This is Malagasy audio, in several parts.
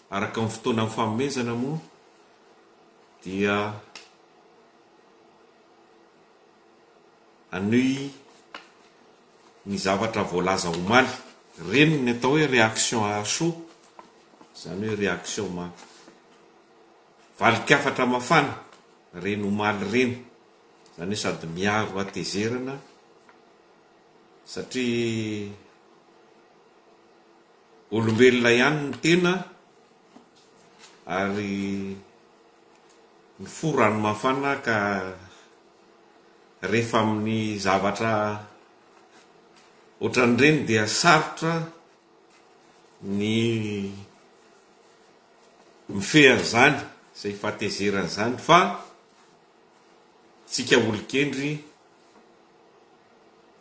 araka ny fotoana fanomezana moa dia anoy ny zavatra voalaza omaly reny ny atao hoe réaction à chaud, zany hoe réaction ma valikafatra mafana reny omaly reny, zany hoe sady miaro atezerana satria olombelona ihany ny tena ary ny forano mafana ka rehefa amin'ny zavatra ohatran'ireny dia sarotra ny mifeha zany izay fahatezerana zany, fa tsika olon-kendry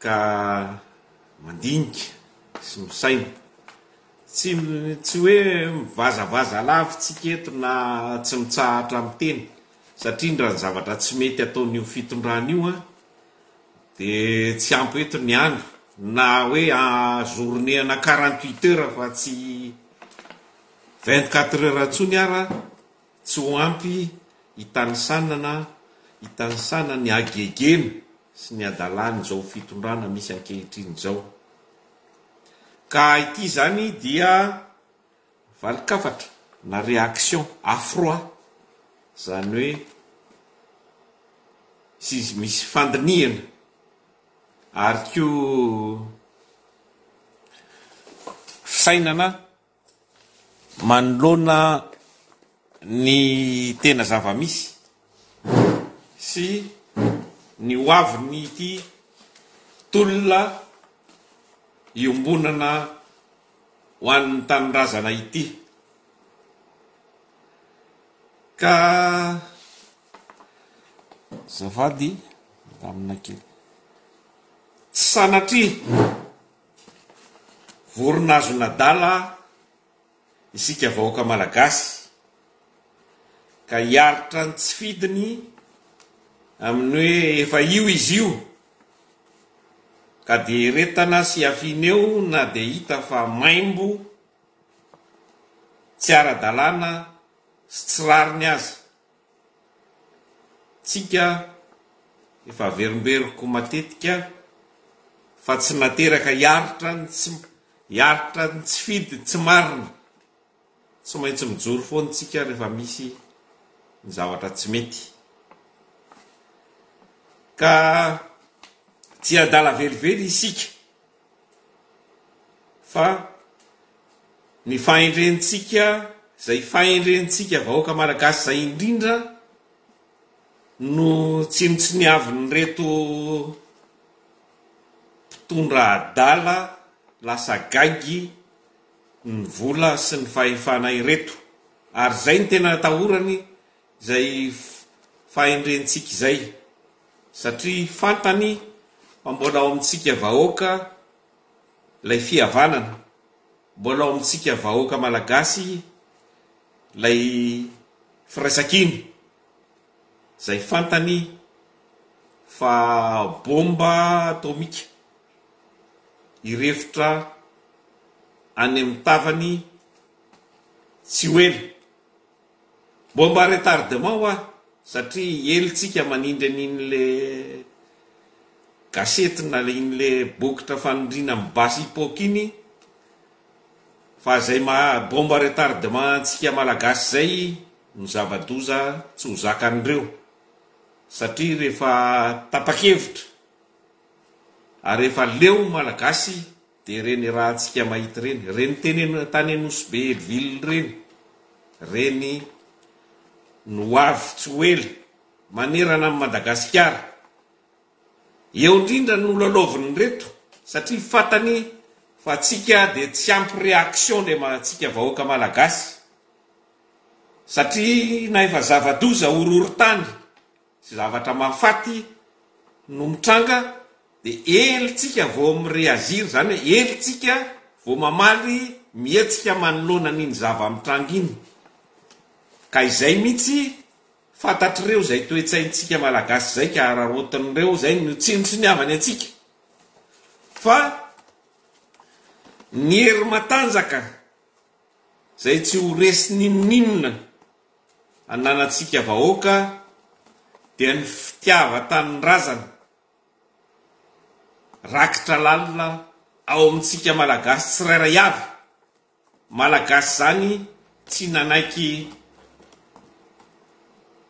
ka mandinika sy misaina tsy hoe mivazavaza lavitsika eto na tsy mitsahatra amin'ny teny, satria ndra ny zavatra tsy mety ataon'io fitondrana io dia tsy ampy eto ny andro na hoe journée ana 48 heures fa tsy 24 heures antsony ara, tsy ho ampy hitany sanana ny agegena sy ny adalany zao fitondrana misy ankehitriny zao. Ka ity zany dia valikafatra na réaction à froid, zany hoe misy fandinihana ary koa fisainana manoloana ny tena zava-misy sy ny hoaviny ity tolona iombonana ho an'ny tanindrazana ity. Ka zafady amina kely tsy sanatria vorinazo nadala isika vahoaka malagasy ka hiaritra ny tsy fidiny amin'ny hoe efa io izy io, ka dia retana sy afineo na dia hita fa maimbo tsy ara-dalàna sy tsy rariny aza. Tsika efa averimberiko matetika fa tsy nateraka hiaritra ny tsy fidy tsy marina, tsy maintsy mijoro foana tsika rehefa misy ny zavatra tsy mety. Ka tsy adala velively isika fa ny fahendrentsika zay fahendrentsika vahoaka malagasy zay indrindra no tsinotsiniavin'ny reto mpitondra adala lasa gagy ny vola sy ny fahefana ireto, ary zay ny tena atahorany zay fahendrentsika izay, satria fantany fa mbola ao amintsika vahoaka lay fihavanana, mbola ao amintsika vahoaka malagasy lay firaisakiny, zay fantany fa bomba atomika irefotra any amin'ny tavany tsy ho ela. Bomba retardement hoa, satria elitsika manindry an'in'le gasety na in'le bokotra fanindrina amin'ny basy ipoky iny, fa zay bomba retardement antsika malagasy zay no zava-doza tsy ho zakan'ireo, satria rehefa tapa-kevitra ary rehefa leo malagasy dia reny raha antsika mahita reny tany Anosy be Elville reny no avy tsy ho ela manerana amin'ny Madagasikara. Eo indrindra no lalaoviny reto, satria fantany fa tsika dia tsy ampy réaction le tsika vahoaka malagasy, satria na efa zava-doza horohorontany sy zavatra mahafaty no mitranga dia elitsika vao mireagir, zany hoe elitsika vao mamaly mihetsika manoloana n'iny zava-mitranga iny. Ka izay mihitsy fantatr'ireo zay toe-tsaintsika malagasy zay ka ararotin'ireo zay no tsinotsiniavany atsika, fa ny hery matanjaka zay tsy ho resy ninninona ananatsika vahoaka dia ny fitiava tanin-drazana rakitra lalina ao amintsika malagasy tsirairay avy. Malagasy zany tsy nanaiky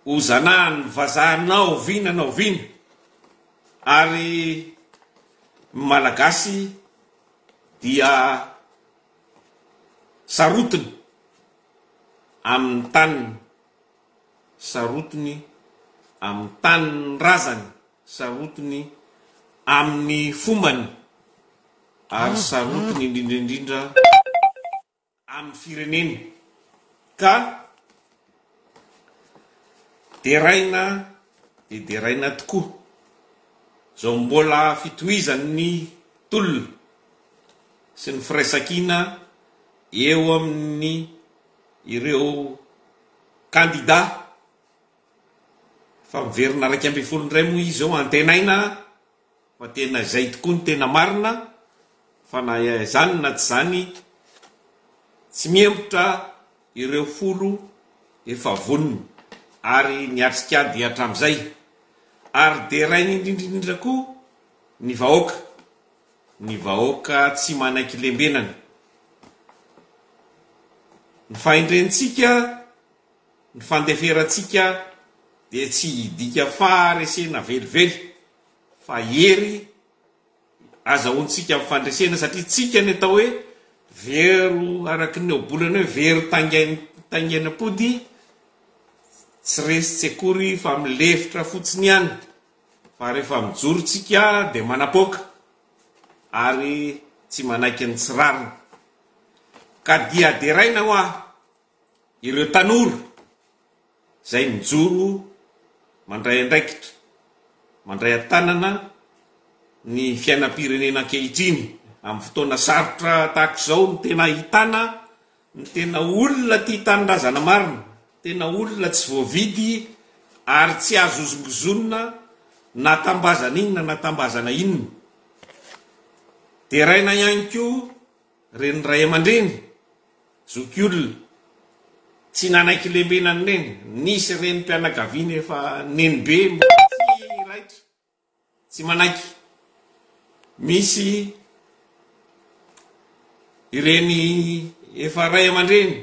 hozanahany vazahanao vinanao vina, ary malagasy dia sarotiny amin'ny taniny, sarotiny amin'ny taniny razany, sarotiny amin'ny fombany, ary sarotiny indrindraindrindra amin'ny fireneny. Ka deraina dia deraina tokoa zao mbola fitohizan'ny tolona sy ny firaisan-kina eo amin'ny ireo kandida. Fa miverina 12 indray moa izy zao antenaina, fa tena izay tokoa ny tena marina, fa na zany na tsy zany tsy miembotra ireo folo efa voniny ary niatrikady hatramin'izay. Ary derainy indrindraindrindra koa ny vahoaka, ny vahoaka tsy manaiky lembenana. Ny fahendrentsika, ny fandeferantsika dia tsy hidika faharesena velively, fa hery azahoantsika amin'ny fandresena, satria tsika ny atao hoe vero araky ny obolana hoe vero tangainam-pody, tsy resy tsy akory fa milefitra fotsiny ihany. Fa rehefa mijoro tsika dia manapoaka ary tsy manaiky ny tsirarina. Ka dia deraina ho aho ireo tanora zay mijoro mandray andraikitra, mandray antanana ny fiainam-pirenena ankehitriny amin'ny fotoana sarotra tahaka izao. Ny tena hitana, ny tena olona tia tanin-drazana marina, tena olona tsy voavidy ary tsy azo ozongozonina na tambazana inona na tambazana inona. Deraina ihany koa reny ray aman-dreny, zokiolona tsy nanaiky lembenany reny. Nisy reny mpianakaviana efa nenibe tsy raitra, tsy manaiky. Misy ireny efa ray aman-dreny,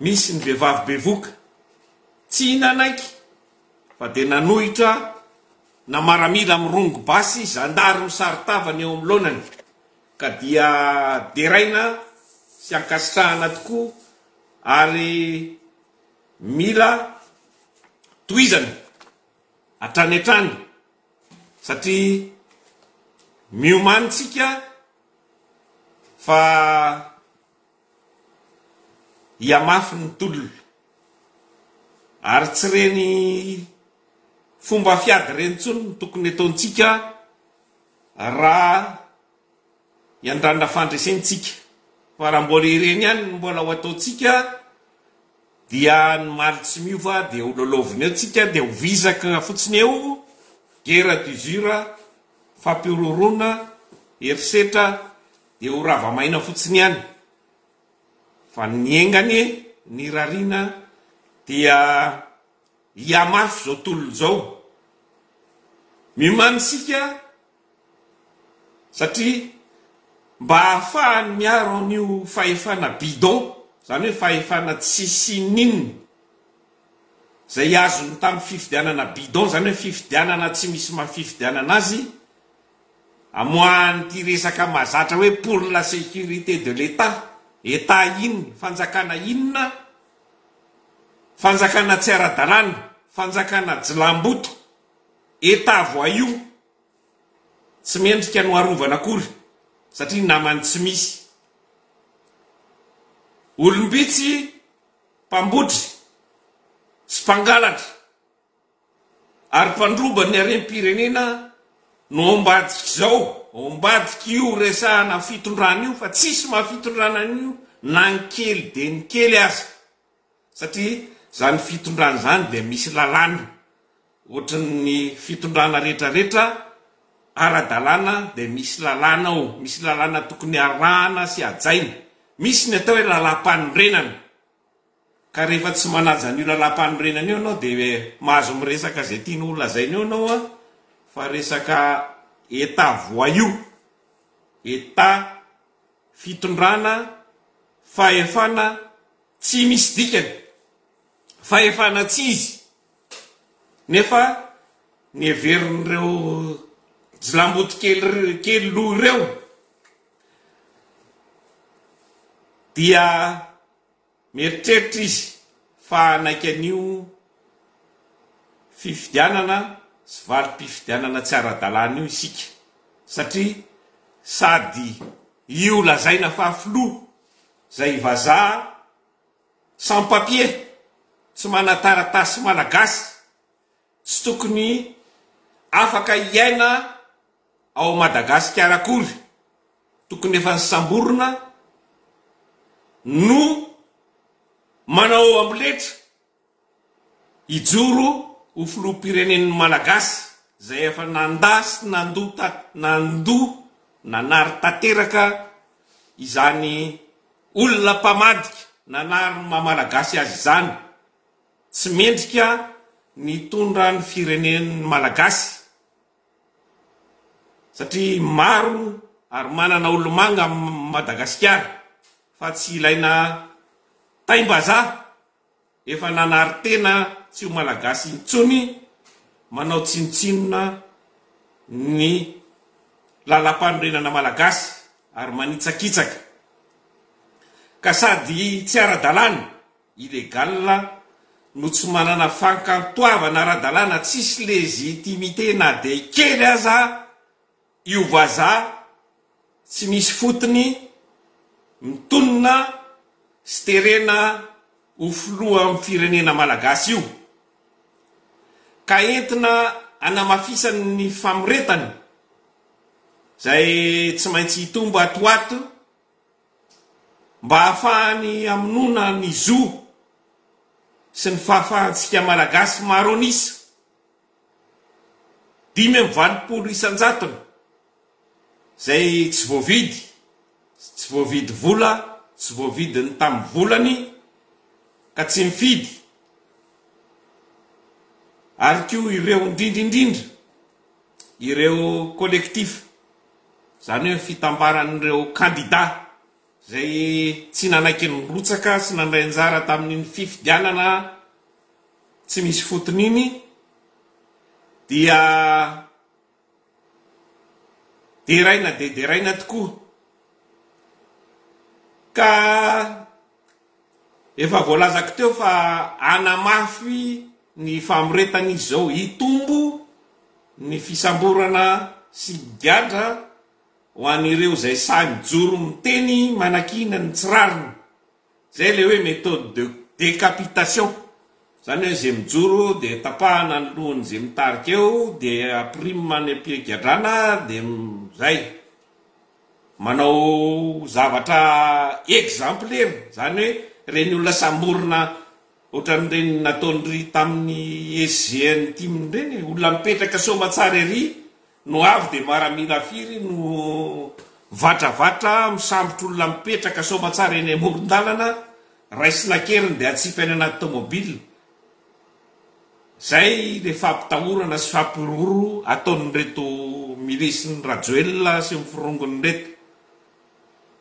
misy ny vehivavy bevoka tsy nanaiky, fa dia nanohitra na maramila amin'ny rongo basy, zandary misaritavany eo amin'ny laonany. Ka dia deraina sy ankasitrahana tokoa ary mila tohizana hatrany hatrany, satria miomanitsika fa hiamafy ny tolona. Ary tsy reny fomba fiady reny tsony no tokony ataontsika raha hiandrana fandresentsika, fa raha mbola ireny ihany mbola ho ataontsika dia ny maly tsy miova dia ho lolovin'ny eo tsika, dia ho vizaka fotsiny eo, guerre d'usure, fampirorona, herisetra, dia ho rava-maina fotsiny ihany. Fa ny engany, ny rariana dia hiamafy zao tolona zao. Mimanisika satria mba hahafahany miaro an'io fahefana bidon, zany hoe fahefana tsisy ninona zay azony tamin'ny fifidianana bidon, zany hoe fifidianana tsy misy mahafifidianana azy, amoahany ty resaka mahazatra hoe pour la sécurité de l'État. État inona, fanjakana inona, fanjakana tsy ara-dalàna, fanjakana jilamboto, État voyou, tsy mendrika no harovana akory, satria namany tsy misy. Olombitsy mpambotry sy mpangalatra ary mpandroba ny harem-pirenena no ambadika izao, ambadika io resahana fitondrana io, fa tsisy mahafitondrana io na ny kely dia ny kely aza, satria zany fitondrana zany dia misy lalàna. Ohatran'ny fitondrana rehetrarehetra ara-dalàna dia misy lalàna ao, misy lalàna tokony arahana sy ajaina. misy ny atao hoe lalam-panorenana, ka rehefa tsy manaja an'io lalam-panorenana io anao dia mahazo miresaka zay tian'olo lazaina eo anao a, fa resaka eta voaio, eta fitondrana, fahefana tsy misy dikany, fahefana tsy izy, nefa ny heverin'ireo jilamboty kely loha ireo dia mieritreritra izy fa naiky an'io fifidianana sy valim-pifidianana tsy ara-dalàna io isika, satria sady io lazaina fa filoha zay vazaha sans papier, tsy manataratasy malagasy, tsy tokony afaka iaina ao Madagasikara akory, tokony efa nysamborona no manao amletra ijoro ho filoham-pirenen'ny malagasy zay efa nandasy nanary tanteraka izany olona mpamadika nanary mamalagasy azy izany, tsy mendrika nitondra ny firenen'ny malagasy, satria maro ary manana olomanga Madagasikara, fa tsy ilaina taimbazaha, efa nanary tena tsy ho malagasy intsony, manao tsinotsinona ny lalam-panorenana malagasy ary manitsakitsaka, ka sady tsy ara-dalàna, illégal no tsy manana fankantoavana ara-dalàna, tsisy légitimité na de kely aza io vazaha, tsy misy fotony mitonona sy terena ho filoha amin'ny firenena malagasy io, ka entina anamafisany ny famoretany zay tsy maintsy hitombo atoato mba hahafahany amonona ny zo sy ny fahafahantsika malagasy maro anisa 5.20 isan-jatony zay tsy voavidy vola, tsy voavidy ny tamin'ny volany, ka tsy mifidy, ary koa ireo indrindrindrindra ireo collectif, zany hoe fitambaran'ireo candidat zay tsy nanaiky ny rotsaka sy nandray anjara tamin'ny fifidianana tsy misy fotony iny, dia deraina tokoa, ka efa voalazako teo fa anamafy ny famoretana izy zao hitombo ny fisamborana sy gadra ho an'ireo zay samy joro miteny manakina ny tsirariny, zay le hoe méthode de décapitation, zany hoe zay mijoro de tapahana ny lohany zay mitarika eo, de aprima ny ampigadrana, de zay manao zavatra exemplaire, zany hoe reny olona samborona ohatran'ireny nataon'ry tamin'ny SGN team reny, olona mipetraka somatsara ery no avy de maramila firy no vatravatra misambotra olona mipetraka somatsara eny amoron-dalana, raisina keriny de atsipany anaty tomobile, zay le fampitahorana sy fampiroro ataon'reto milisy ny rajoelina sy mifirongony reto,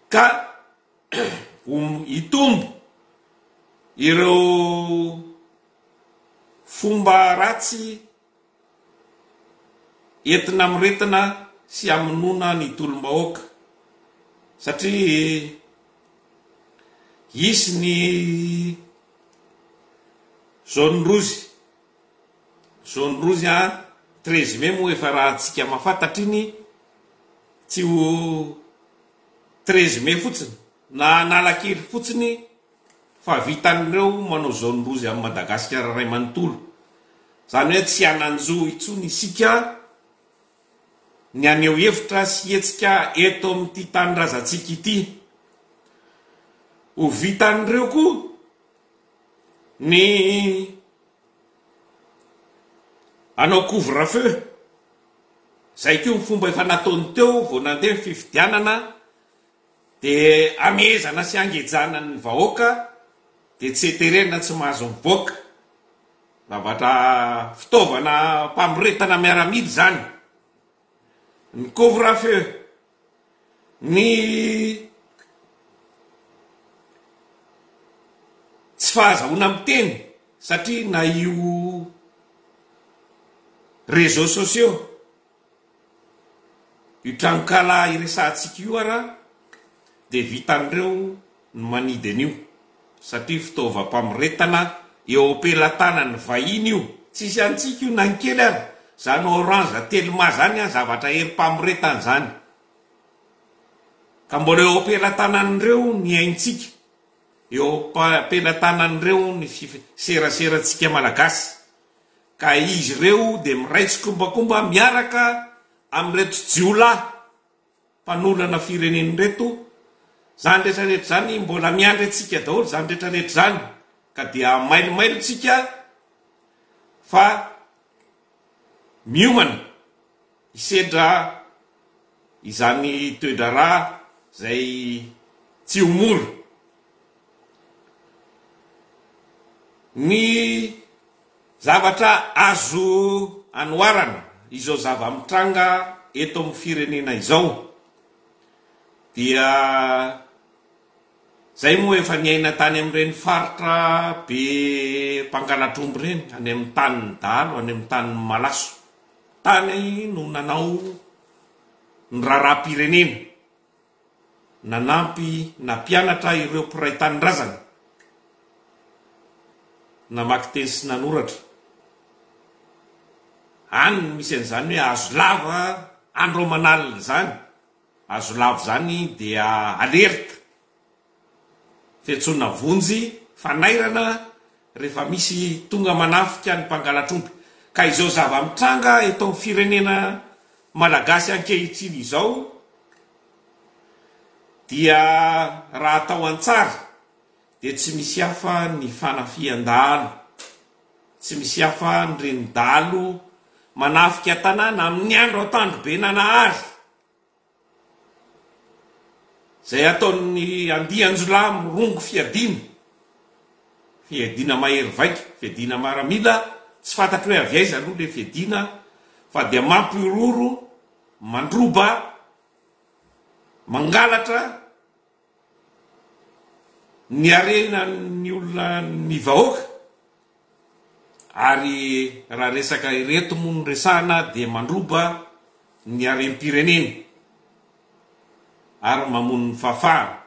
ka hitombo ireo fomba ratsy entina miretina sy amonona ny tolom-bahoaka, satria isy ny zone rouge 13 mai moa efa raha antsika mahafantatra iny, tsy ho 13 mai fotsiny na analakely fotsiny fa vitan'ireo manao zone rouge amin'ny Madagasikara ray manontolo, zany hoe tsy hananjo itsony isika ny aneo hevitra sy hetsika eto amin'ity tanindrazantsika ity, ho vitan'ireo koa ny anao couvre-feu, zay koa ny fomba efa nataony teo vao nandeha ny fifidianana, dia amezana sy angejana ny vahoaka dia tsy heterena tsy mahazo mivoaka zavatra fitaovana mpamoretana miaramidy zany ny couvre-feu ny tsy fahazahoana miteny satria na io réseaux sociaux io tranokala iresantsika io ara dia vitan'ireo ny manidy an'io satria fitaovam-pamoretana eo ampelantanany vahiny io tsisy antsika io na ny kely ary zany orange telma zany a zavatra herim-pamoretana zany ka mbola eo ampelantanan'ireo ny aintsika eo ampelantanan'ireo ny seraseratsika malagasy ka izy ireo dia miraitsy kombakomba miaraka amin'reto jiolahy mpanolana fireneny reto zany rehetrarehetra zany mbola miandry atsika daholo zany rehetrarehetra zany ka dia mailomailo tsika fa miomana isedra izany toedrara zay tsy homoro ny zavatra azo anoarana izao zava-mitranga eto amin'ny firenena izao dia zay moa efa niaina tany amin'ireny faritra be mpangalatromby reny any amin'ny tanin'ny dalo any amin'ny tanin'ny malaso tany no nanao ny raharam-pirenena nanampy na mpianatra ireo mpiray tanin-drazana namaky teny sy nanoratra any misy an'izany hoe azo lava andro manalina zany azo lava zany dia alerta fiantsona vonjy fanairana rehefa misy tonga manafika ny mpangalatromby ka izao zava-mitranga eto amin'ny firenena malagasy ankehitriny izao dia raha atao an-tsara dia tsy misy hafa ny fanafian-dalo tsy misy hafa ny reni-dalo manafika tanàna amin'ny andro atandro be nanahary zay ataon'ny andianjolahy mirongo fiadina mahery vaika fiadina maramila tsy fantatro hoe avy aiza aloha le fiadina fa dia mampiroro mandroba mangalatra ny arena ny olona ny vahoaka ary raha resaka ireto moa ny resahana dia mandroba ny arem-pirenena ary mamono ny fahafahana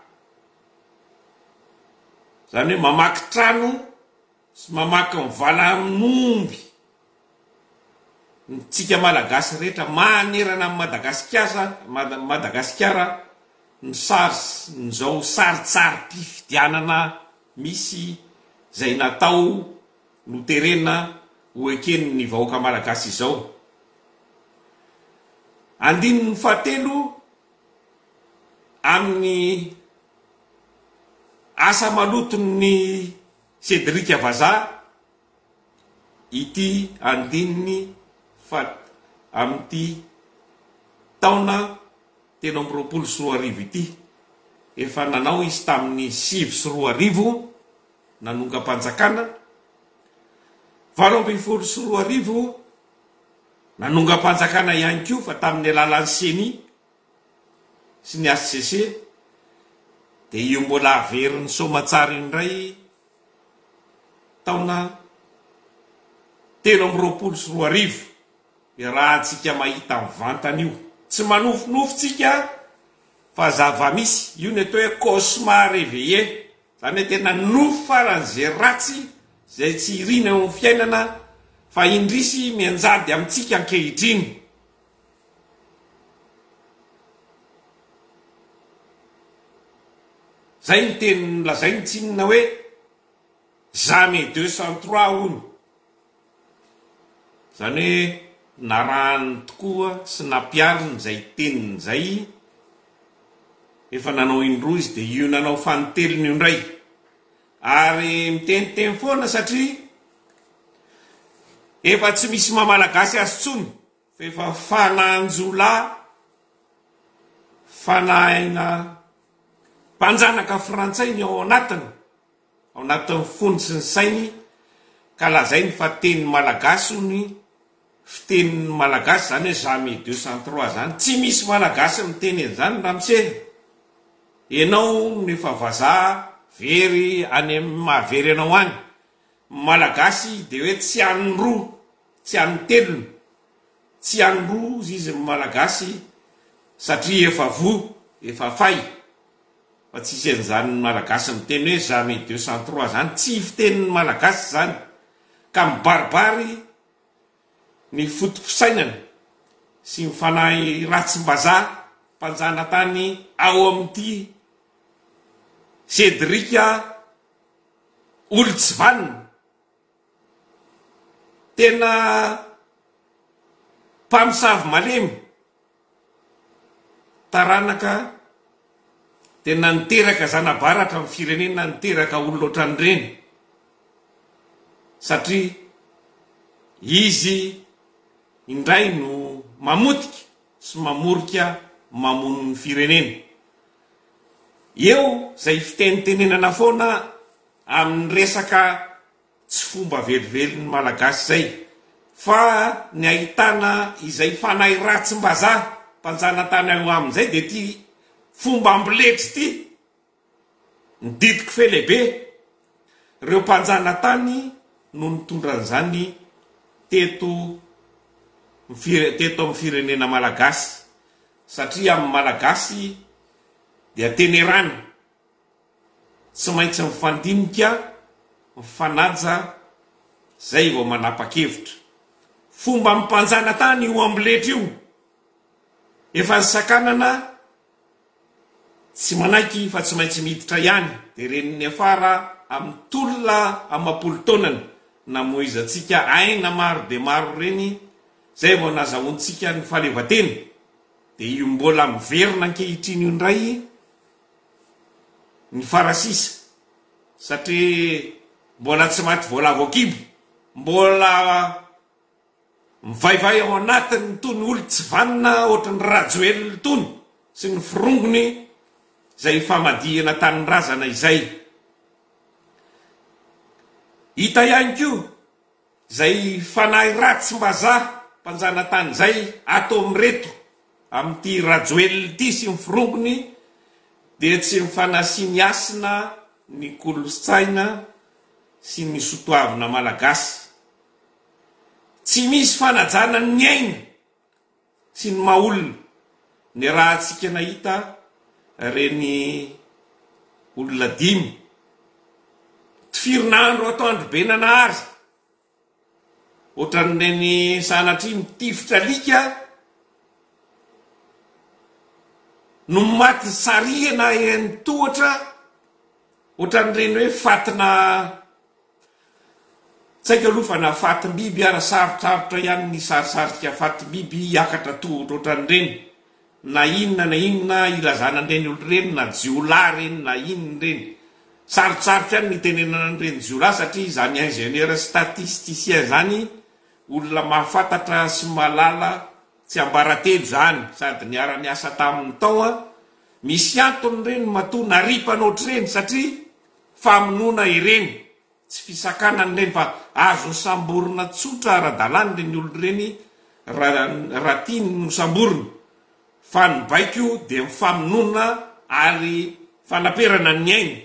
zany hoe mamaky trano sy mamaky mivala amin'omby ntsika malagasy rehetra manerana amin'ny Madagasikara ny sary nyzao saritsary mpifidianana misy zay natao noterena hoekeny ny vahoaka malagasy izao andininy fahatelo amin'ny asa malotony Cédric Avaza ity andininy amin'ity taona 2024 ity efa nanao izy tamin'ny 2024 nanonga-panjakana 2024 nanonga-panjakana ihany koa fa tamin'ny alalan'ny CENI sy ny HCC dia io mbola averin'ny somatsara indray taona 2024 raha antsika mahita mivantana io tsy manofonofotsika fa zava-misy io ny atao hoe cauchemar réveillé zany hoe tena nofo faran'izay ratsy zay tsy irina eo amin'ny fiainana fa indrisy mianjady amintsika ankehitriny zay ny teny lazainy tsinona hoe jamais 203 hono zany hoe narahany tokoa sy nampiariny zay teniny zay efa nanao indroa izy dia io nanao fanoteliny io indray ary miteniteny foana satria efa tsy misy mamalagasy azy tsony fa efa fananjolahy fanaina mpanjanaka frantsay ny ao anatin'ny fony sy ny sainy ka lazainy fa teny malagasy ny fitenin'ny malagasy zany hoe jamais 203 zany tsy misy malagasy miteny an'izany ramose. Ianao nefa vazaha very any mahavery anao any malagasy de hoe tsy an'ny roa tsy an'ny telony tsy an'ny roa izy malagasy satria efa vo efa fay fa tsisy an'izany malagasy miteny hoe jamais 203 zany tsy fitenin'ny malagasy zany ka mibaribary ny fotopisainana sy mifanahy ratsim-bazaha mpanjana tany ao amin'ity Cédric Olitsvanina tena mpamosavy malemy taranaka tena niteraka zanabaratra amin'ny firenena niteraka olona ohatran'ireny satria izy indray no mamotika sy mamorika mamono ny firenena. Eo zay fitenitenenana foana amin'ny resaka tsy fomba velively malagasy zay fa ny ahitana izay fanahy ratsim-bazaha mpanjana tany ao amin'izay de ty fomba ambiletry ty nididiko fe lehibe reo mpanjana tany no nitondran'izany teto amin'ny firenena malagasy satria amin'ny malagasy dia tenerana tsy maintsy mifandinika mifanaja zay vao manapa-kevitra fomba mpanjana tany io ambiletra io efa nisakanana tsy manaiky fa tsy maintsy miditra ihany de reniny afara amin'ny tolona amapolo taonany namoizatsika aina maro de maro reny zay vao nazahoantsika ny fahaleovatena de io mbola miverina ankehitriny io ndray ny farasisa satria mbola tsy maty voalavo akibo mbola mivaivay ao anatiny tony olo tsy vanina ohatran'ny rajoely tony sy ny firongony zay famadihana tanin'ny razana izay. Hita ihany koa zay fanahy ratsim-bazaha mpanjana tany zay atao amireto amin'ity rajoely ity sy ny firongony de tsy mifanasiny asina ny kolotsaina sy ny sotoavina malagasy tsy misy fanajana ny aina sy ny maolona ny raha antsika nahita reny olona dimy tifirinandro atoandro be nanahary ohatran'ireny sanatry mitifitra alika no maty sarihana ny tohatra ohatran'ireny hoe fatina tsaika aloha fa na fatim-biby ara sarotrarotra ihany ny sarisarika fatim-biby hiakatra tohatra ohatran'ireny na inona ilazana an'ireny olo reny na jiola reny na inona reny sarotsarotra ihany ny tenenana an'ireny jiola satria zany ingénieur statisticien zany olona mahafantatra sy malala tsy ambaratelo zany sady ny ara-ny asa tamin'ny tao misy antony reny matona ripana ohatr'ireny satria famonona ireny tsy fisakanany reny fa azo samborona tsotra ara-dalàny reny olo reny raha tiany no samborona fa ny baiko de mifamonona ary fanaperana ny ainy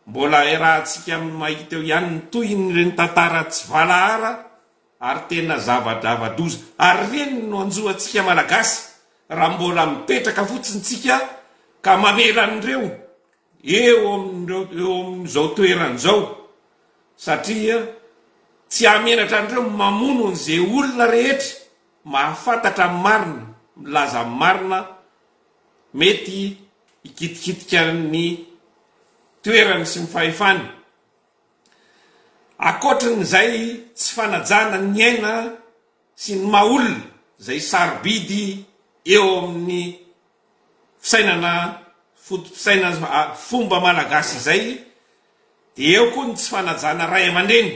mbola rahantsika mahita eo ihany ny tohiny reny tantara tsy valahara ary tena zavadavadoza ary reny no anjoantsika malagasy raha mbola mipetraka fotsiny tsika ka mameran'ireo eo amin'izao toeran'izao satria tsy amenatra an'ireo mamono an'izay olona rehetra mahafantatra amin'ny marina milaza amin'ny marina mety ikitikitika ny toerany sy mifahefany akoatran'izay tsy fanajana ny aina sy ny maolona zay sarobidy eo amin'ny fisainana fotopisaina fomba malagasy izay de eo koa ny tsy fanajana ray aman-dreny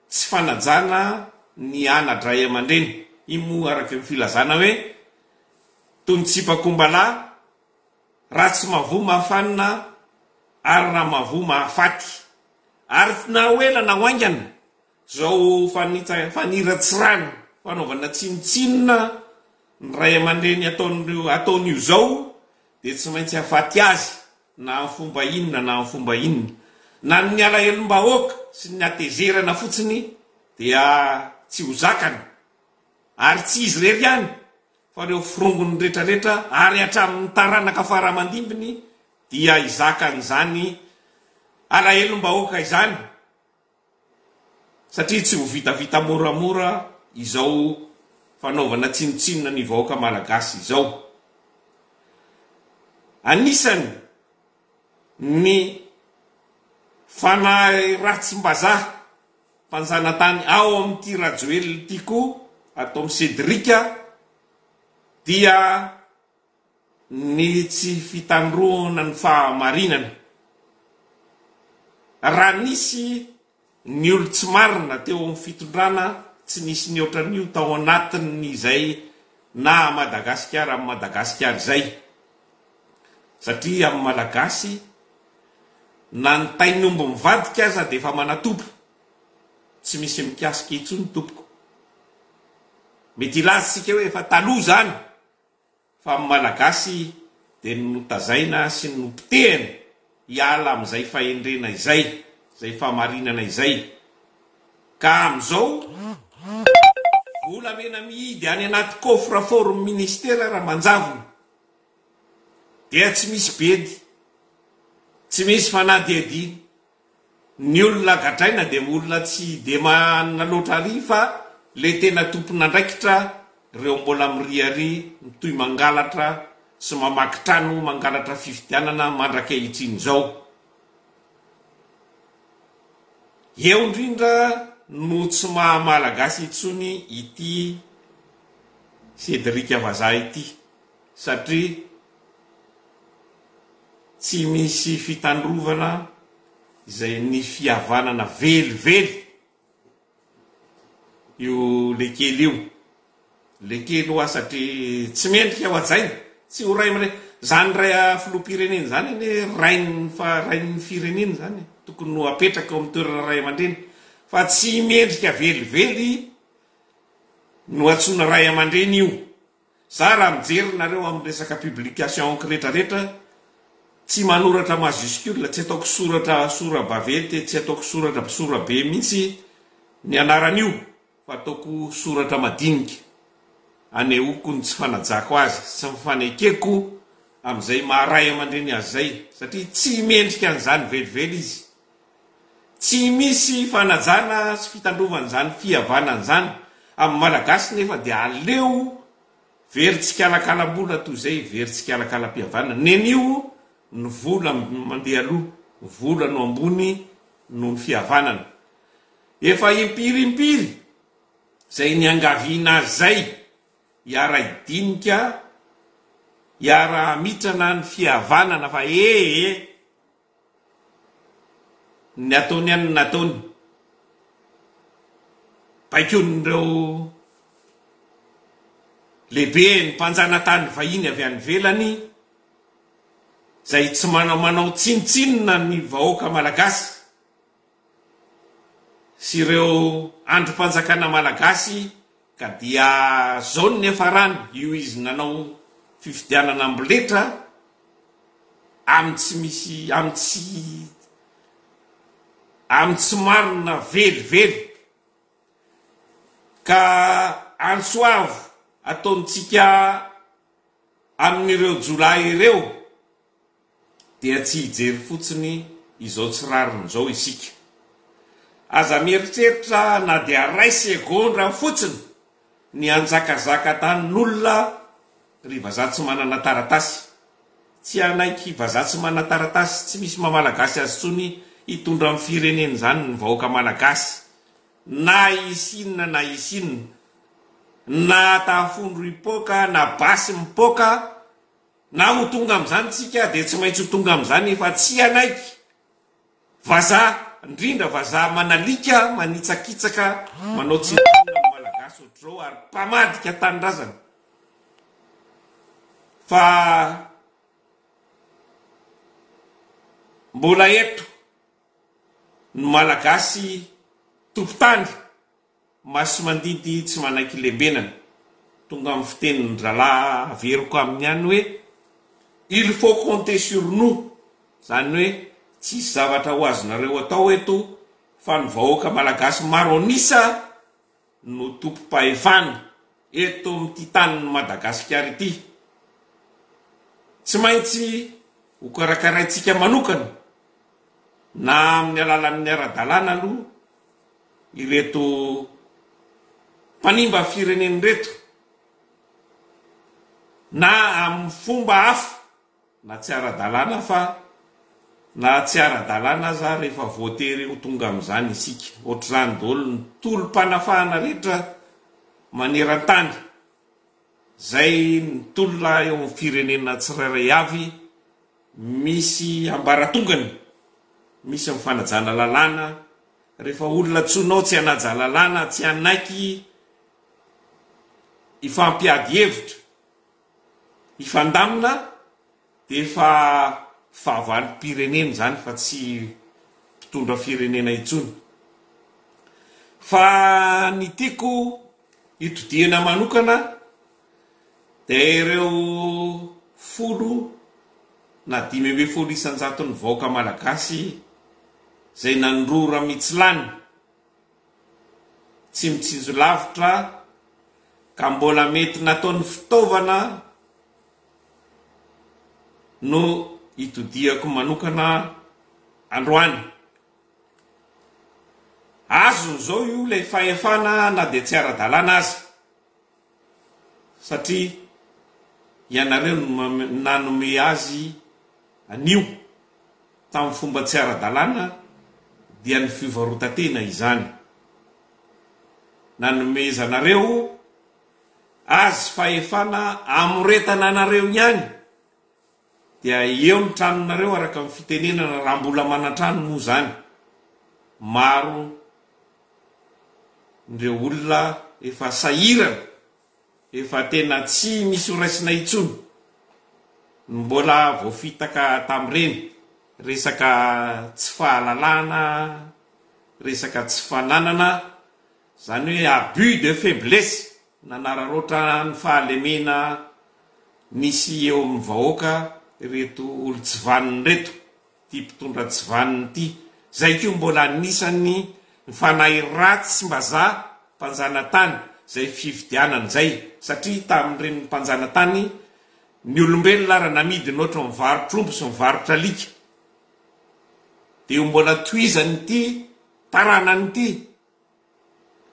tsy fanajana ny anadray aman-dreny imo araky ny filazana hoe tony tsipakombala raha tsy mavo mahafanina ary raha mavo mahafaty ary na hoela na hoaingana zao faniratsirany fanaovana tsinotsinona ny ray aman-dreny ataon'io zao dia tsy maintsy hafaty azy na ny fomba inona na ny fomba inona na ny alahelo-mbahoaka sy ny atezerana fotsiny dia tsy ho zakana ary tsy izy rery ihany fa reo firongony rehetrarehetra ary hatramin'ny taranaka faramandimbiny dia izakan'izany alahelo-mbahoaka izany satria tsy ho vitavita moramora izao fanaovana tsinotsinona ny vahoaka malagasy izao. Anisany ny fanahy ratsim-bazaha mpanjanatany ao amin'ity rajoely tiako atao amin'ny Cédric dia ny tsy fitandroana ny fahamarinana. Raha nisy ny olo tsy marina teo amin'ny fitondrana tsy nisy ny ohatran'io tao anatin'izay na Madagasikara amin'ny Madagasikara izay satria amin'ny malagasy na ny tainombo mivadika aza dia efa manatompo tsy misy mikasika intsony tompoko mety ilazitsika hoe efa taloha zany fa amin'ny malagasy dia notazaina sy nompitehana hiala amin'izay fahendrena izay zay fahamarinana izay ka amin'izao volamena mihidy any anaty coffre fort ministera raha manjavona dia tsy misy bedy tsy misy fanadiadina ny olona gadraina dia olona tsy dia manana loatra ary fa le tena tompona ndraikitra reo mbola miriary mitoy mangalatra sy mamaky trano mangalatra fifidianana mandrakehitrin' zao. Eo indrindra no tsy mahamalagasy itsony ity Cédric Vazaha ity satria tsy misy fitandrovana izay ny fihavanana velively io lekely io lekely hoa satria tsy mendrika ho ajaina tsy ho ray amre zany ray filoham-pirenena zany ane rain'ny firenena zany tokony no apetraka eo amin'ny toerana ray aman-dreny fa tsy mendrika velively no atsoina ray aman-dreny io. Za raha mijerynareo amin'ny resaka publication rehetrarehetra tsy manoratra majuscule tsy ataoko soratra sora-bavety tsy ataoko soratra sorabe mihitsy ny anaran'io fa ataoko soratra madinika anehoako ny tsy fanajako azy sy mifanekeko amin'izay maharay aman-dreny azy zay satria tsy mendrika an'izany velively izy tsy misy fanajana sy fitandrovan'izany fihavanan'izany amin'ny malagasy nefa dia aleo veritsikaalakalam-bola toy izay veritsikaalakalam-pihavana nenio ny vola mandeha aloha vola no ambony no ny fihavanana efa impirimpiry zay ny angaviana azy zay hiara idinika hiara mitrana ny fihavanana fa ny ataony any nataony baikon'ireo lehibe ny mpanjanatany vahiny avy any velany zay tsy manao tsinotsinona ny vahoaka malagasy sy ireo androm-panjakana malagasy ka dia zao ny efarany io izy nanao fifidianana amboletra amin'ny tsy misy amin'ny tsy marina velively ka ansoavo ataontsika amin'ireo jolay ireo dia tsy hijery fotsiny izao tsy rarin'izao isika aza mieritreritra na dia ray segondra fotsiny ny anjakazaka tanin'olona ry vazaha tsy manana taratasy tsy anaiky vazaha tsy manana taratasy tsy misy mamalagasy azy tsony hitondra amin'ny firenena zany ny vahoaka malagasy na isinina na isinina na tahafondro ipoka na basy mipoka na ho tonga amin'izany tsika dia tsy maintsy ho tonga amin'izany fa tsy anaiky vazaha indrindra vazaha manalika manitsakitsaka manao tsinona malagasy ohatr'izao ary mpamadika tanindrazana fa mbola eto ny malagasy tompotany masy mandidy tsy manaiky lehibenana tonga amin'ny fitenin'ny ralahy averiko amin'ny ihany hoe il faut compter sur nous, zany hoe tsisy zavatra ho azonareo atao eto fa ny vahoaka malagasy maro anisa no tompo-pahefana eto amin'ity tanin'ny Madagasikara ity. Tsy maintsy ho karakaraintsika manokana na amin'ny alalan'ny ara-dalàna aloha ireto mpanimba fireneny reto na amin'ny fomba hafa na tsy ara-dalàna fa na tsy ara-dalàna za rehefa voatery ho tonga amin'izany isika ohatr'izany daholo ny tolom-panafahana rehetra maneran-tany zay ny tolona eo amin'ny firenena tsirairay avy misy ambaratongany, misy amin'ny fanajana lalàna. Rehefa olona tsonao tsy hanaja lalàna, tsy hanaiky ifampiady hevitra, ifandamina, dia efa fahavalo-pirenena zany fa tsy mpitondra firenena intsony. Fa ny tiako hitodiana manokana dia ireo 10 na 5,100 ny vahoaka malagasy zay nandrora mitsilany tsy mitsinjo lavitra ka mbola mety nataon'ny fitaovana no hitodiako manokana androany. Azony zao io ilay fahefana na dia tsy ara-dalàna azy satria ianareo nanome azy anio tamin'ny fomba tsy ara-dalàna dia ny fivarotan-tena izany. Nanomezanareo azy fahefana amoretana anareo ihany dia eo ny tranonareo araka amin'ny fitenenana raha mbola manatrano moa zany. Maro ndreo olona efa sahirana, efa tena tsy misy horaisina intsony mbola voafitaka tamin'ireny resaka tsy fahalalana, resaka tsy fananana, zany hoe abus de faiblesse nanararoatra ny fahalemena nisy eo amin'ny vahoaka reto olo tsy vaniny reto, ty mpitondra tsy vaniny ty. Zay koa mbola anisany ny fanahy ratsy mbazaha mpanjanatany zay fifidianana zay, satria tamin'ireny mpanjanatany ny olombelona raha namidy ny ohatra mivarotr'omby sy mivarotra alika dia mbola toizany ity taranany ity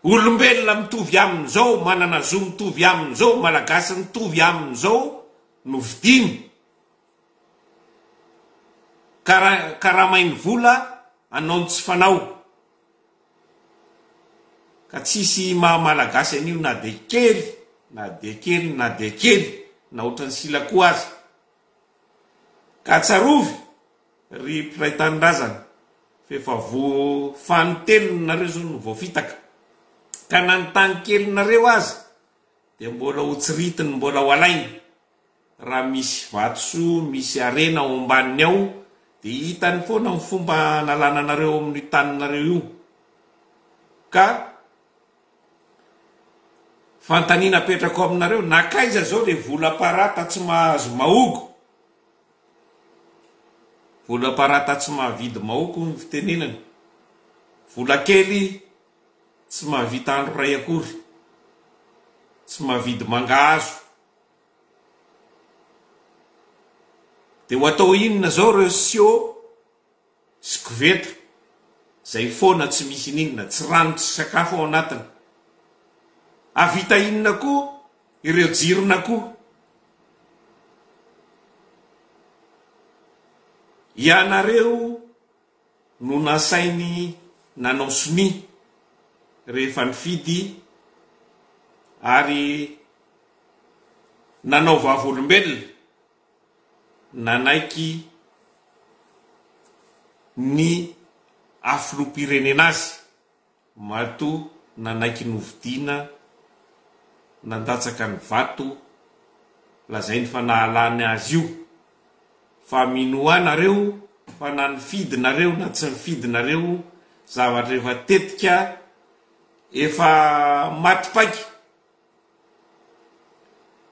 olombelona mitovy amin'izao, manana zo mitovy amin'izao, malagasy mitovy amin'izao no vidiny karamainy vola anao ny tsy fanao. Ka tsisy maha-malagasy an'io na dia kely na dia kely na dia kely na ohatran'ny silako azy. Ka tsarovy ry mpiray tanindrazana fefa fanotelony nareo zao no voafitaka ka nanontany kelinareo azy dia mbola ho tsiritiny, mbola ho alainy. Raha misy vatosoa, misy arena ao ambaniny ao dia hitany foana ny fomba nalananareo amin'ny taninareo io. Ka fantaniana petrako aminareo, nakaiza zao le vola-parata tsy mahazo mahogo, vola-parata tsy mahavidy mahoko ny fitenenana, vola kely tsy mahavita andro ray akory, tsy mahavidy mangahazo. Dia ho atao inona zao reo sio sy koveta zay foana tsy misy ninona, tsy rano tsy sakafo ao anatiny. Avita inona koa ireo jirona koa. Ianareo no nasainy nanao soni rehefa nifidy ary nanao vavolombelona, nanaiky ny afilo-pirenena azy, matoa nanaiky novidiana, nandatsaka ny vato, lazay ny fa nahalany azy io. Fa minoanareo fa na nifidinareo na tsy nifidinareo zavatra efa tetika efa matipaiky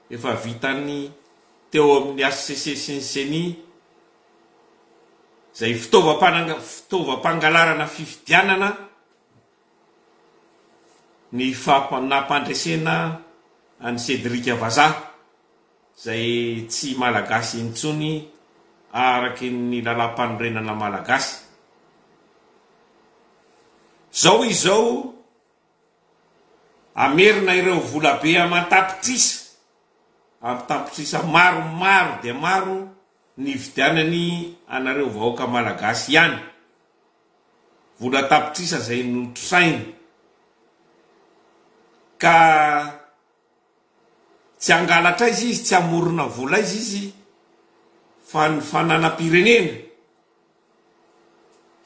efa vitany teo amin'ny HCC sy ny CENI zay fitaovam-pangalarana fifidianana ny nampandresena any Cédric Vazaha zay tsy malagasy intsony araky ny lalam-panorenana malagasy. Zao izao amerina ireo volabe aman-tapitrisa amin'ny tapitrisa maro dia maro ny vidianany anareo vahoaka malagasy ihany, vola tapitrisa zay notrosainy ka tsy angalatra izy tsy amorona vola izy fa ny fananam-pirenena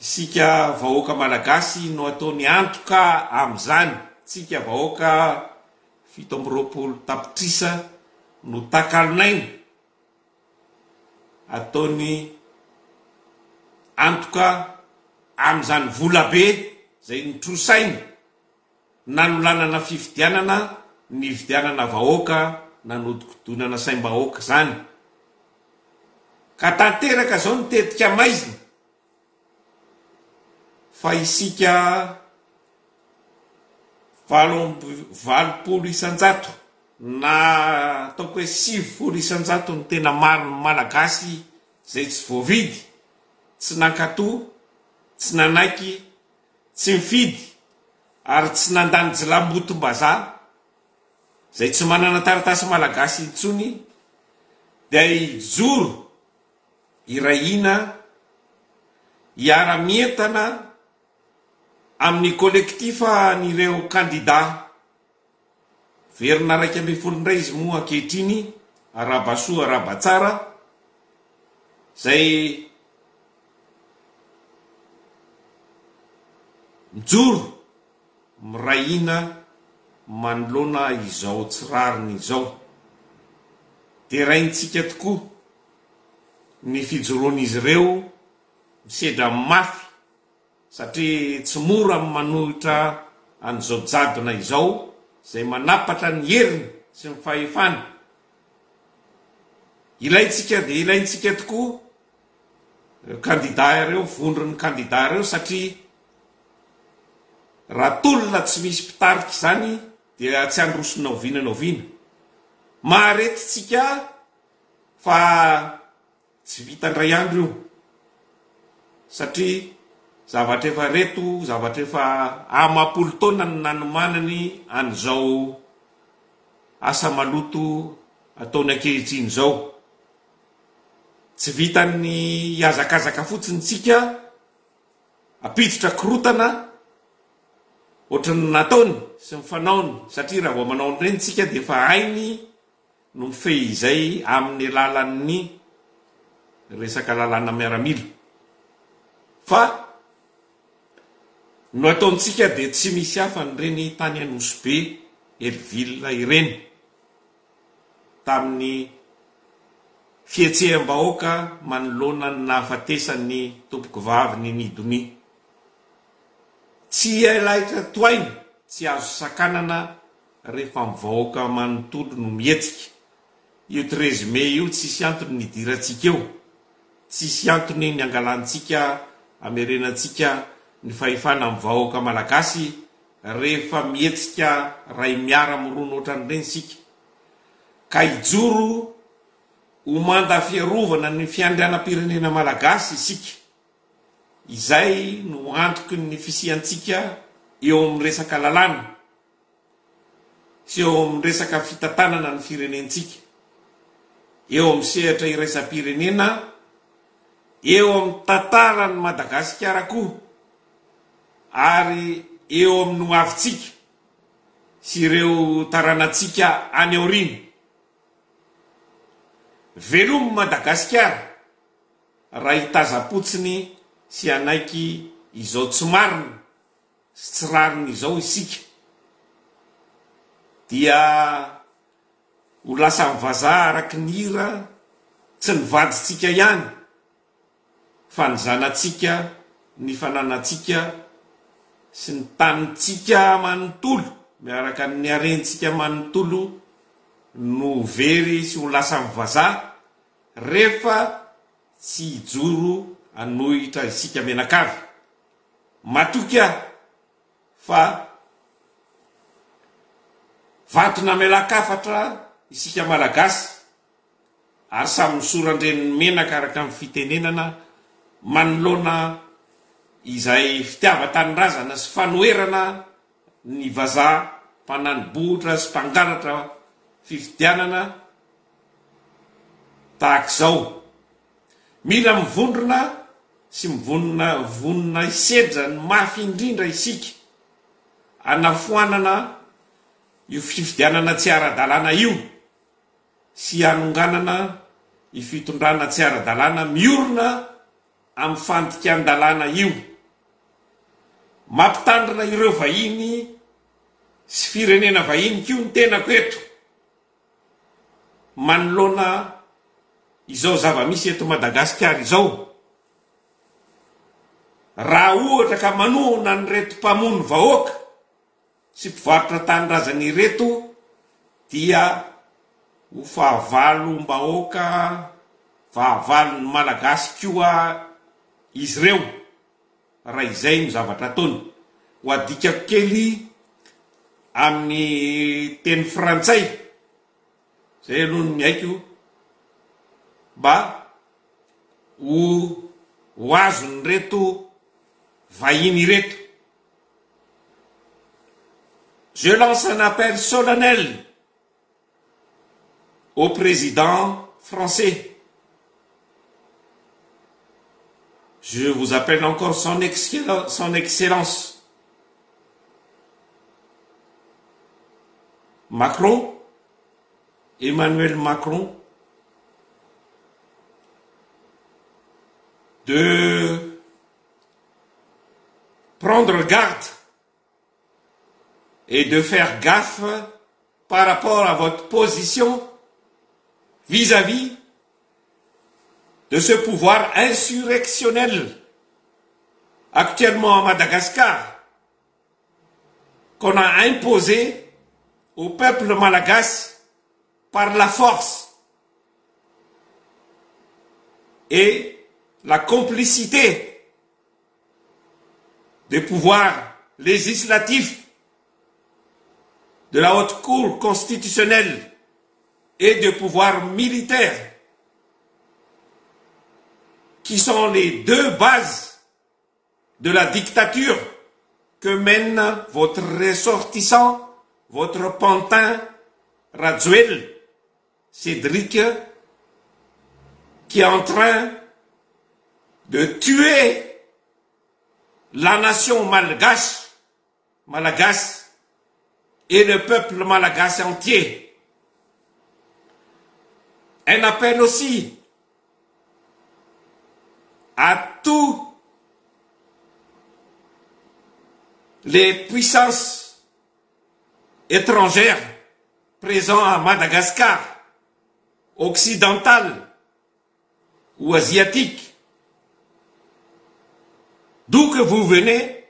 isika vahoaka malagasy no ataony antoka am'izany. Tsika vahoaka 720 tapitrisa no takalinaina ataony antoka am'izany volabe zay nitrosainy nanolanana fifidianana ny vidianana vahoaka nanodikodonana saim-bahoaka zany. Ka tanteraka zao nitetika maizina fa isika 80 isanjato na ataoko hoe 70 isanjato ny tena maro ny malagasy zay tsy voavidy, tsy nankato, tsy nanaiky, tsy mifidy ary tsy nandany jilambotom-bazaha zay tsy manana taratasy malagasy intsony dia ijoro irahina hiara-mientana amin'ny kolektifa nireo kandida verina 12 izy moa ankehitriny arabasoa arabatsara zay mijoro mirahina manoloana izao tsirariny izao. Dia raintsika tokoa ny fijoroan'izy ireo misedra mafy satria tsy mora manohitra an'izao jadona izao zay manapatra ny heriny sy ny fahefana. Ilaintsika dia ilaintsika tokoa kandida ireo, vondron'ny kandida ireo satria raha tolona tsy misy mpitarika zany dia tsy androsona oviana. Maharetitsika fa tsy vitandray andro io satria zavatra efa reto, zavatra efa amapolo taona ny nanomanany an'izao asa maloto ataony ankehitriny zao. Tsy vitany hiazakazaka fotsiny tsika apiditra korotana ohatrany nataony sy ny fanaony satria raha vao manao reny tsika dia efa hainy no mifehy izay amin'ny alalan'ny resaka lalàna miaramila. Fa no ataontsika dia tsy misy hafa nyreny tany Anosibe, Elville ireny tamin'ny fietseham-bahoaka manoloana ny nahafatesany tompoko vavy ny Nidoni. Tsy elaitra toainy, tsy azo sakanana rehefa mivahoaka manontolo no mietsika. Io 13 Mai io tsisy antony nidirantsika eo, tsisy antony ny angalantsika amerenantsika ny fahefana mivahoaka malagasy rehefa mietsika ray miara mirono ohatran'ireny sika. Ka ijoro homanda fiarovana ny fiandrianam-pirenena malagasy isika. Izay no antoky ny fisiantsika eo amin'ny resaka lalàna sy eo amin'ny resaka fitantanana ny firenentsika, eo amin'ny sehatra iraisam-pirenena, eo amin'ny tantarany Madagasikara koa, ary eo amin'ny hoavitsika sy ireo taranantsika any aorina. Velomy Madagasikara raha hitazapotsiny sy anaiky izao tsy marina sy tsy rariny izao isika dia ho lasa mivazaha araky ny hira tsy nivadytsika ihany fanjanantsika, ny fananantsika sy ny tanintsika manontolo miaraka amin'ny harentsika manontolo no very sy ho lasa mivazà rehefa tsy hijoro anohitra isika menakavy. Matoky aho fa vatona melakafatra isika malagasy ary samy misorandreniny menaka araka amin'ny fitenenana manoloana izay fitiava-tanindrazana sy fanoherana ny vazaha mpananibohitra sy mpangalatra fifidianana tahak'izao. Mila mivondrona sy vonona isedra ny mafy indrindra isika anafoanana io fifidianana tsy ara-dalàna io sy anonganana i fitondrana tsy ara-dalàna miorona amin'ny fandikan-dalàna io. Mampitandrina ireo vahiny sy firenena vahiny kio ny tenako eto manoloana izao zava-misy eto Madagasikara izao. Raha ohatra ka manohana ny reto mpamono vahoaka sy mpivarotra tanindrazana ireto dia ho fahavalom-bahoaka, fahavalon'ny malagasy koa izy ireo. Raha izay no zavatra ataony. Ho adikako kely amin'ny teny frantsay zay aloha ny haiko mba ho azony reto vahiny reto. Je lance un appel solennel au président français. Je vous appelle encore son excellence Macron, Emmanuel Macron, de prendre garde et de faire gaffe par rapport à votre position vis-à-vis de ce pouvoir insurrectionnel actuellement à Madagascar qu'on a imposé au peuple malagasy par la force et la complicité des pouvoirs législatifs de la haute cour constitutionnelle et des pouvoirs militaires qui sont les deux bases de la dictature que mène votre ressortissant, votre pantin Radziwiłł, Cédric, qui est en train de tuer la nation malgache et le peuple malgache entier. Un appel aussi à tous les puissances étrangères présentes à Madagascar, occidentales ou asiatiques, d'où que vous venez,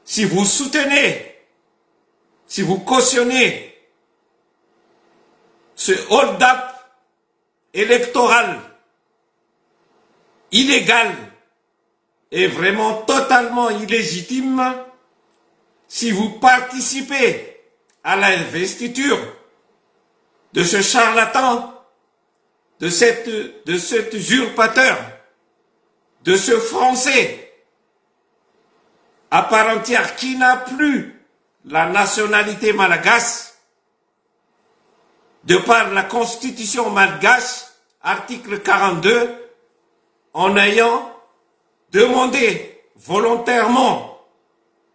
si vous soutenez, si vous cautionnez ce hold-up électoral illégal et vraiment totalement illégitime, si vous participez à l'investiture de ce charlatan, de cet usurpateur, de ce Français à part entière qui n'a plus la nationalité malgache, de par la constitution malgache, article 42, en ayant demandé volontairement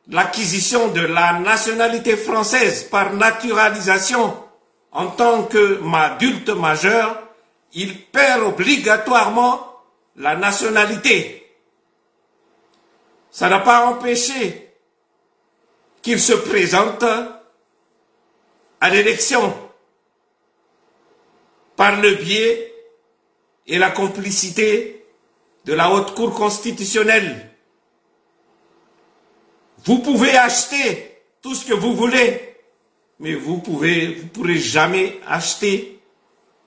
l'acquisition de la nationalité française par naturalisation en tant qu'adulte majeur, il perd obligatoirement la nationalité. Ça n'a pas empêché qu'il se présente à l'élection par le biais et la complicité de la Haute Cour constitutionnelle. Vous pouvez acheter tout ce que vous voulez, mais vous pourrez jamais acheter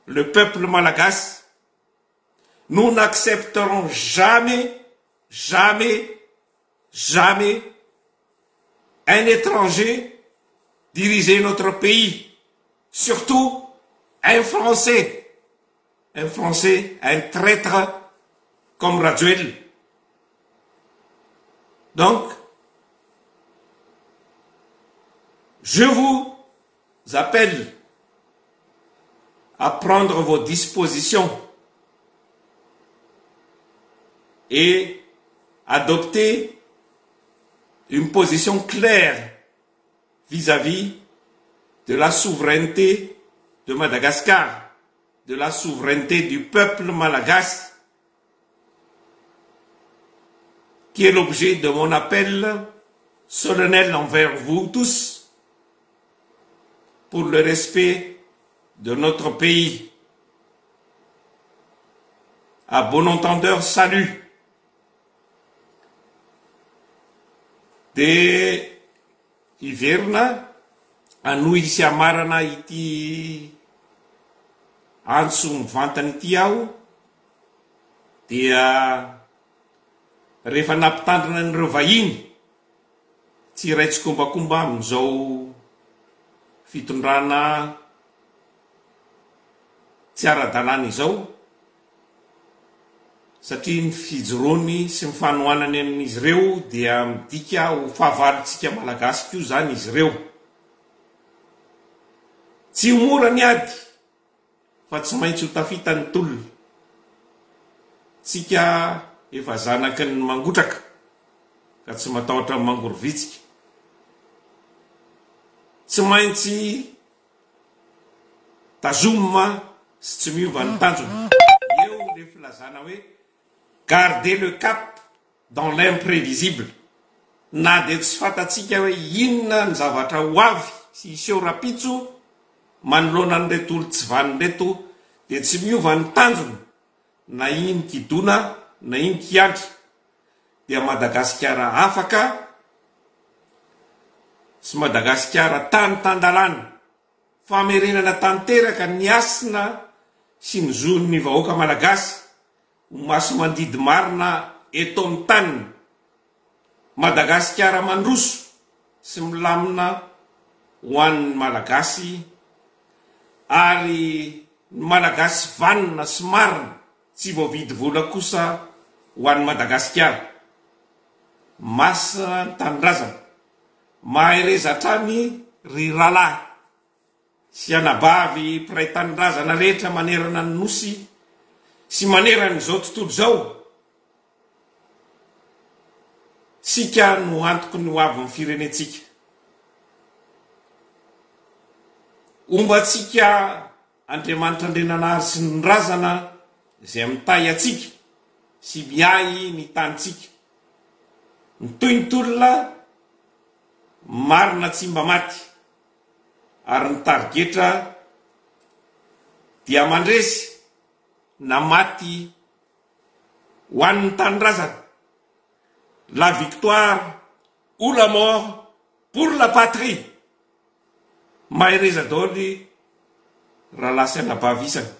le peuple malagasy. Nous n'accepterons jamais, jamais, jamais un étranger diriger notre pays. Surtout un Français, un traître comme Rajuel. Donc, je vous appelle à prendre vos dispositions et adopter une position claire vis-à-vis de la souveraineté de Madagascar, de la souveraineté du peuple malagasy, qui est l'objet de mon appel solennel envers vous tous pour le respect de notre pays. À bon entendeur, salut. De iverina anohy isy amarana ity antso mivantana ity aho dia rehefa nampitandrina n'ireo vahiny tsy raitsy kombakomba amin'izao fitondrana tsy ara-dalàna izao, satria ny fijoroany sy ny fanohanany amin'izy ireo dia midika ho fahavalontsika malagasy koa zany izy ireo. Tsy mora ny ady fa tsy maintsy ho tafitany tolona. Tsika efa zanaky ny mangotraka ka tsy matahotra ny mangorovitsika. Tsy maintsy tazomina sy tsy miova ny tanjona. Eo le filazana hoe garder le cap dans l'imprévisible. Na dia tsy fatatsika hoe inona ny zavatra ho avy sy iseho rapitso manoloana an'ireto olo tsy vanin'ireto dia tsy miova ny tanjona na iny kidona na iny kiandry. Dia Madagasikara afaka sy Madagasikara tany tandalàna famerenana tanteraka ny asina sy ny zon'ny vahoaka malagasy maso mandidy marina eto amin'ny taniny. Madagasikara mandroso sy milamina ho an'ny malagasy ary ny malagasy vanina sy marina tsy voavidy vola kosa ho an'ny Madagasikara. Masina ny tanindrazana mahay reza hatrany ry ralahy sy anabavy mpiray tanindrazana rehetra manerana ny nosy sy manerana izao tontolo izao. Sika no antoko ny ho avy amin'ny firenetsika. Ombatsika Andriamanitra Andrenanahary sy ny razana izay mitahy atsika sy miay ny tanitsika. Ny toyntolona marina tsy mba maty ary ny tarigetra dia mandresy na maty ho an'ny tanindrazana. La victoire ou la mort pour la patrie. Mahereza daholy raha lasy anabavisana.